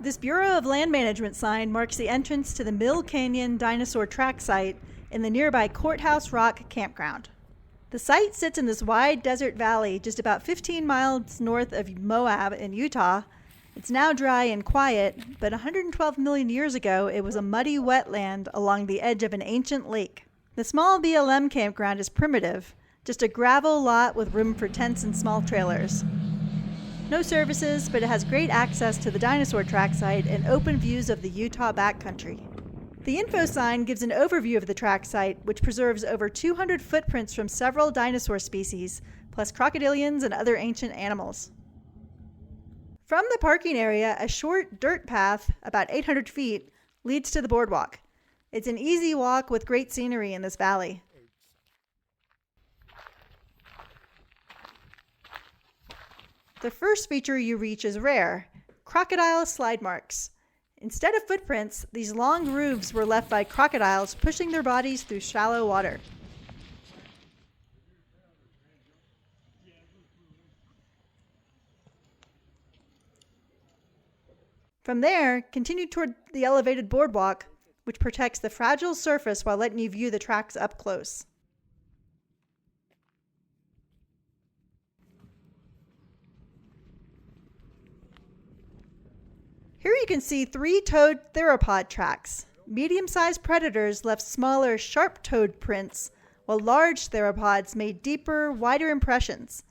This Bureau of Land Management sign marks the entrance to the Mill Canyon Dinosaur Tracksite in the nearby Courthouse Rock Campground. The site sits in this wide desert valley just about 15 miles north of Moab in Utah. It's now dry and quiet, but 112 million years ago it was a muddy wetland along the edge of an ancient lake. The small BLM campground is primitive, just a gravel lot with room for tents and small trailers. No services, but it has great access to the dinosaur track site and open views of the Utah backcountry. The info sign gives an overview of the track site, which preserves over 200 footprints from several dinosaur species, plus crocodilians and other ancient animals. From the parking area, a short dirt path, about 800 feet, leads to the boardwalk. It's an easy walk with great scenery in this valley. The first feature you reach is rare: crocodile slide marks. Instead of footprints, these long grooves were left by crocodiles pushing their bodies through shallow water. From there, continue toward the elevated boardwalk, which protects the fragile surface while letting you view the tracks up close. Here you can see three-toed theropod tracks. Medium-sized predators left smaller, sharp-toed prints, while large theropods made deeper, wider impressions.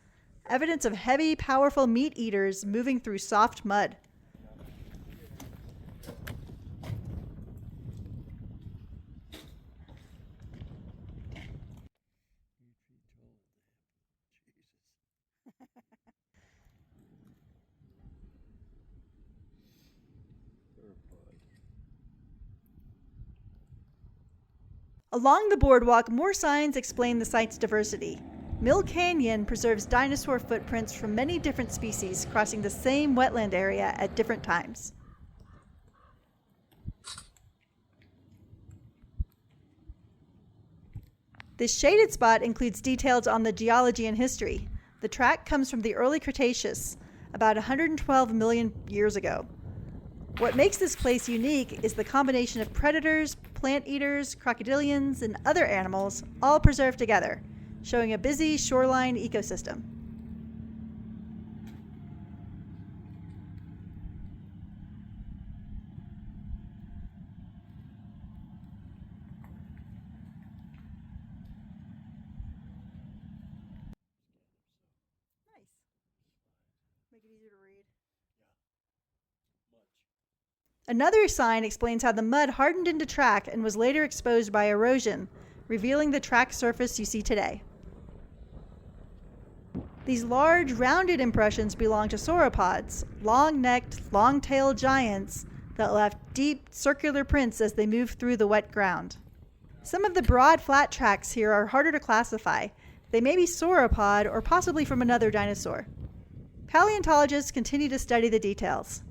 Evidence of heavy, powerful meat eaters moving through soft mud. Along the boardwalk, more signs explain the site's diversity. Mill Canyon preserves dinosaur footprints from many different species crossing the same wetland area at different times. This shaded spot includes details on the geology and history. The track comes from the Early Cretaceous, about 112 million years ago. What makes this place unique is the combination of predators, plant eaters, crocodilians, and other animals, all preserved together, showing a busy shoreline ecosystem. Nice. Make it easier to read. Another sign explains how the mud hardened into track and was later exposed by erosion, revealing the track surface you see today. These large, rounded impressions belong to sauropods, long-necked, long-tailed giants that left deep, circular prints as they moved through the wet ground. Some of the broad, flat tracks here are harder to classify. They may be sauropod or possibly from another dinosaur. Paleontologists continue to study the details.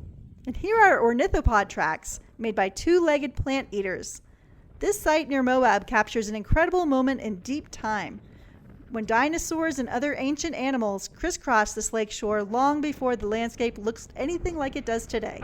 And here are ornithopod tracks made by two-legged plant eaters. This site near Moab captures an incredible moment in deep time, when dinosaurs and other ancient animals crisscrossed this lake shore long before the landscape looks anything like it does today.